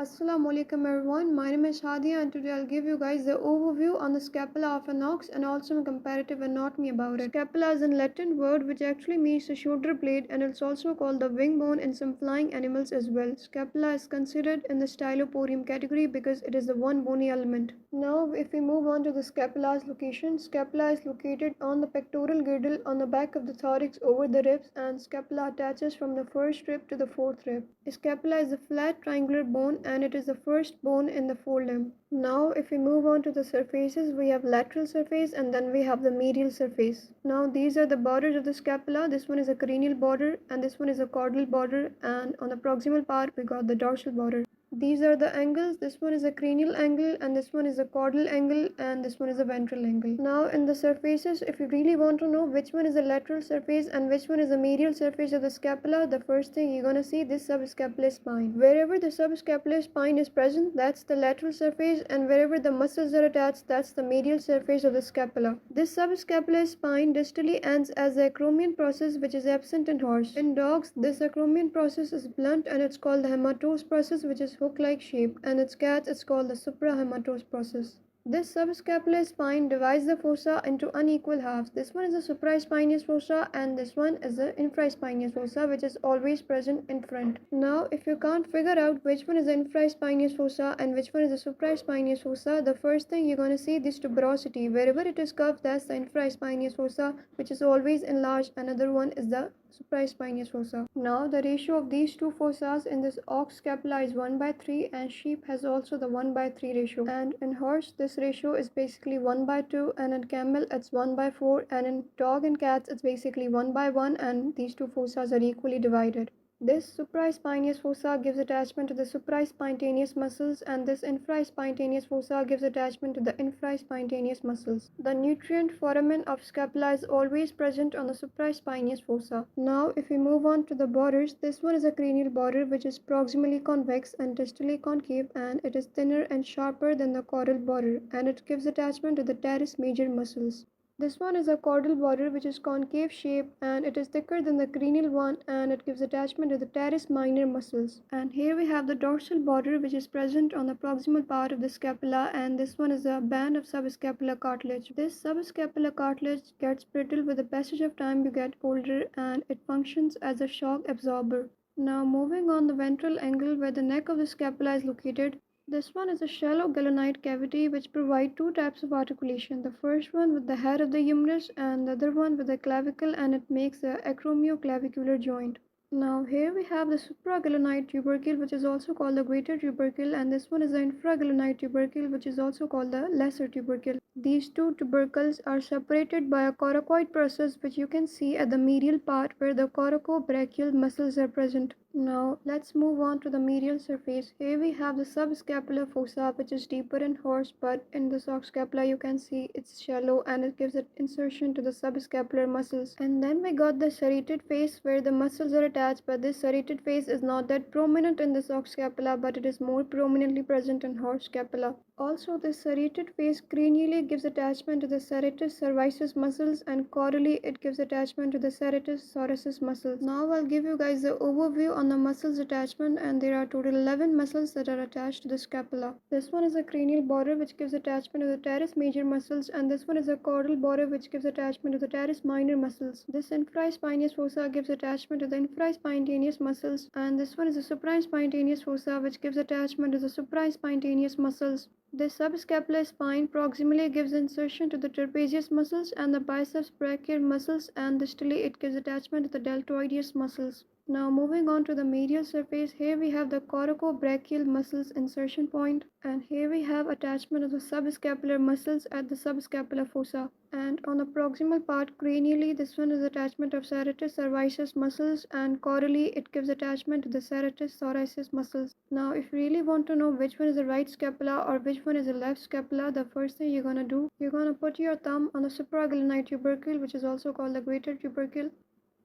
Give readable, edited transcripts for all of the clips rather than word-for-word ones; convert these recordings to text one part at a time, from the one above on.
Assalamualaikum everyone, my name is Hadia and today I'll give you guys the overview on the scapula of an ox and also some comparative anatomy about it. Scapula is a Latin word which actually means the shoulder blade and it's also called the wing bone in some flying animals as well. Scapula is considered in the stylopodium category because it is the one bony element. Now if we move on to the scapula's location, scapula is located on the pectoral girdle on the back of the thorax over the ribs and scapula attaches from the first rib to the fourth rib. Scapula is a flat triangular bone and it is the first bone in the forelimb. Now if we move on to the surfaces, we have lateral surface and then we have the medial surface. Now these are the borders of the scapula. This one is a cranial border and this one is a caudal border, and on the proximal part we got the dorsal border. These are the angles. This one is a cranial angle and this one is a caudal angle and this one is a ventral angle. Now in the surfaces, if you really want to know which one is the lateral surface and which one is the medial surface of the scapula, the first thing you're gonna see this subscapular spine. Wherever the subscapular spine is present, that's the lateral surface, and wherever the muscles are attached, that's the medial surface of the scapula. This subscapular spine distally ends as the acromion process, which is absent in horse. In dogs, this acromion process is blunt and it's called the hematose process, which is hook-like shape, and its cats it's called the suprahematose process. This subscapular spine divides the fossa into unequal halves. This one is the supraspinous fossa and this one is the infraspinous fossa, which is always present in front. Now if you can't figure out which one is the infraspinous fossa and which one is the supraspinous fossa, the first thing you're going to see this tuberosity. Wherever it is curved, that's the infraspinous fossa, which is always enlarged. Another one is the supraspinous fossa. Now the ratio of these two fossas in this ox scapula is 1/3, and sheep has also the 1/3 ratio, and in horse this ratio is basically 1/2, and in camel it's 1/4, and in dog and cats it's basically 1/1, and these two fossas are equally divided. This supraspinous fossa gives attachment to the supraspinatus muscles, and this infraspinatus fossa gives attachment to the infraspinatus muscles. The nutrient foramen of scapula is always present on the supraspinous fossa. Now if we move on to the borders, this one is a cranial border which is proximally convex and distally concave, and it is thinner and sharper than the caudal border, and it gives attachment to the teres major muscles. This one is a caudal border which is concave shape, and it is thicker than the cranial one, and it gives attachment to the teres minor muscles. And here we have the dorsal border which is present on the proximal part of the scapula, and this one is a band of subscapular cartilage. This subscapular cartilage gets brittle with the passage of time. You get older and it functions as a shock absorber. Now moving on the ventral angle where the neck of the scapula is located. This one is a shallow glenonite cavity which provide two types of articulation. The first one with the head of the humerus and the other one with the clavicle, and it makes the acromioclavicular joint. Now here we have the supraglenonite tubercle, which is also called the greater tubercle, and this one is the infraglenonite tubercle, which is also called the lesser tubercle. These two tubercles are separated by a coracoid process, which you can see at the medial part where the coracobrachial muscles are present. Now let's move on to the medial surface. Here we have the subscapular fossa, which is deeper in horse, but in the ox scapula you can see it's shallow and it gives an insertion to the subscapular muscles. And then we got the serrated face where the muscles are attached, but this serrated face is not that prominent in the ox scapula, but it is more prominently present in horse scapula. Also, this serrated face cranially gives attachment to the serratus cervicis muscles, and caudally it gives attachment to the serratus thoracis muscles. Now I'll give you guys the overview on the muscles attachment, and there are total 11 muscles that are attached to the scapula. This one is a cranial border which gives attachment to the teres major muscles, and this one is a caudal border which gives attachment to the teres minor muscles. This infraspinous fossa gives attachment to the infraspinatus muscles, and this one is a supraspinatus fossa which gives attachment to the supraspinatus muscles. This subscapular spine proximally gives insertion to the trapezius muscles and the biceps brachial muscles, and distally it gives attachment to the deltoideus muscles. Now moving on to the medial surface, here we have the coracobrachial muscles insertion point, and here we have attachment of the subscapular muscles at the subscapular fossa. And on the proximal part cranially, this one is attachment of serratus cervicis muscles, and caudally it gives attachment to the serratus thoracis muscles. Now if you really want to know which one is the right scapula or which one is the left scapula, the first thing you're gonna do, you're gonna put your thumb on the supraglenonite tubercle, which is also called the greater tubercle.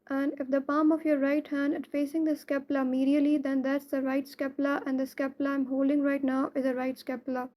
And if the palm of your right hand is facing the scapula medially, then that's the right scapula, and the scapula I'm holding right now is the right scapula.